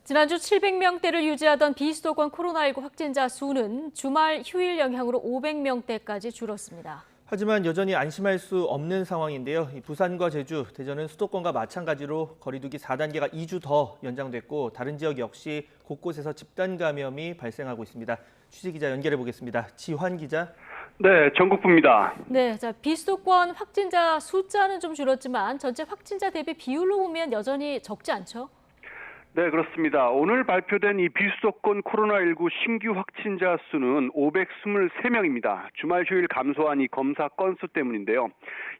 지난주 700명대를 유지하던 비수도권 코로나19 확진자 수는 주말 휴일 영향으로 500명대까지 줄었습니다. 하지만 여전히 안심할 수 없는 상황인데요. 부산과 제주, 대전은 수도권과 마찬가지로 거리두기 4단계가 2주 더 연장됐고 다른 지역 역시 곳곳에서 집단 감염이 발생하고 있습니다. 취재기자 연결해 보겠습니다. 지환 기자. 네, 전국부입니다. 네, 비수도권 확진자 숫자는 좀 줄었지만 전체 확진자 대비 비율로 보면 여전히 적지 않죠? 네, 그렇습니다. 오늘 발표된 이 비수도권 코로나19 신규 확진자 수는 523명입니다. 주말 휴일 감소한 이 검사 건수 때문인데요.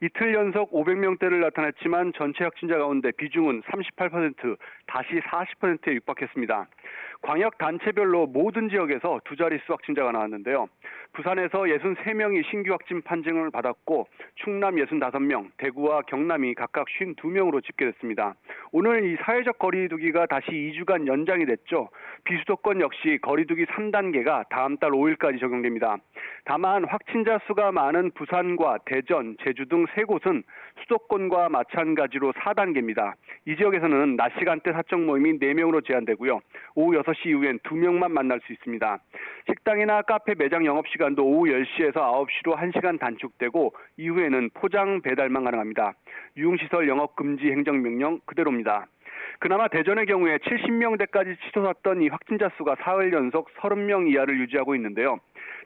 이틀 연속 500명대를 나타냈지만 전체 확진자 가운데 비중은 38%, 다시 40%에 육박했습니다. 광역 단체별로 모든 지역에서 두 자릿수 확진자가 나왔는데요. 부산에서 63명이 신규 확진 판정을 받았고 충남 65명, 대구와 경남이 각각 52명으로 집계됐습니다. 오늘 이 사회적 거리두기가 다시 2주간 연장이 됐죠. 비수도권 역시 거리두기 3단계가 다음 달 5일까지 적용됩니다. 다만 확진자 수가 많은 부산과 대전, 제주 등 세 곳은 수도권과 마찬가지로 4단계입니다. 이 지역에서는 낮 시간대 사적 모임이 4명으로 제한되고요. 오후 6시 이후엔 2명만 만날 수 있습니다. 식당이나 카페 매장 영업시간도 오후 10시에서 9시로 1시간 단축되고 이후에는 포장 배달만 가능합니다. 유흥시설 영업 금지 행정명령 그대로입니다. 그나마 대전의 경우에 70명대까지 치솟았던 이 확진자 수가 사흘 연속 30명 이하를 유지하고 있는데요.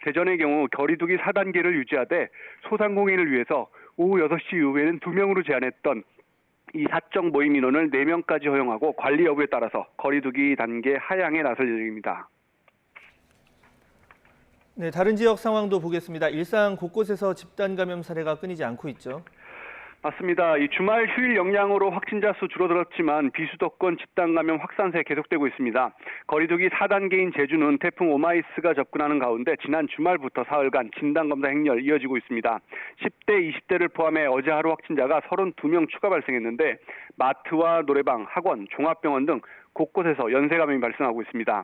대전의 경우 거리두기 4단계를 유지하되 소상공인을 위해서 오후 6시 이후에는 2명으로 제한했던 이 사적 모임 인원을 4명까지 허용하고 관리 여부에 따라서 거리두기 단계 하향에 나설 예정입니다. 네, 다른 지역 상황도 보겠습니다. 일상 곳곳에서 집단 감염 사례가 끊이지 않고 있죠. 맞습니다. 이 주말 휴일 영향으로 확진자 수 줄어들었지만 비수도권 집단 감염 확산세 계속되고 있습니다. 거리두기 4단계인 제주는 태풍 오마이스가 접근하는 가운데 지난 주말부터 사흘간 진단검사 행렬 이어지고 있습니다. 10대, 20대를 포함해 어제 하루 확진자가 32명 추가 발생했는데 마트와 노래방, 학원, 종합병원 등 곳곳에서 연쇄 감염이 발생하고 있습니다.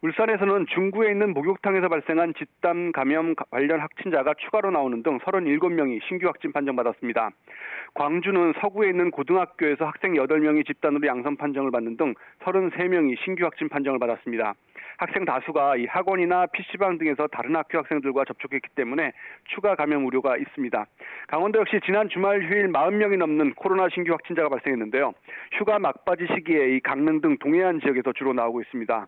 울산에서는 중구에 있는 목욕탕에서 발생한 집단 감염 관련 확진자가 추가로 나오는 등 37명이 신규 확진 판정받았습니다. 광주는 서구에 있는 고등학교에서 학생 8명이 집단으로 양성 판정을 받는 등 33명이 신규 확진 판정을 받았습니다. 학생 다수가 이 학원이나 PC방 등에서 다른 학교 학생들과 접촉했기 때문에 추가 감염 우려가 있습니다. 강원도 역시 지난 주말 휴일 40명이 넘는 코로나 신규 확진자가 발생했는데요. 휴가 막바지 시기에 이 강릉 등 동해안 지역에서 주로 나오고 있습니다.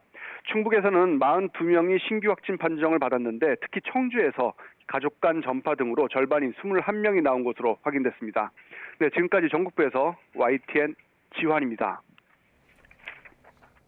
충북에서는 42명이 신규 확진 판정을 받았는데 특히 청주에서 가족 간 전파 등으로 절반인 21명이 나온 것으로 확인됐습니다. 네, 지금까지 전국부에서 YTN 지환입니다.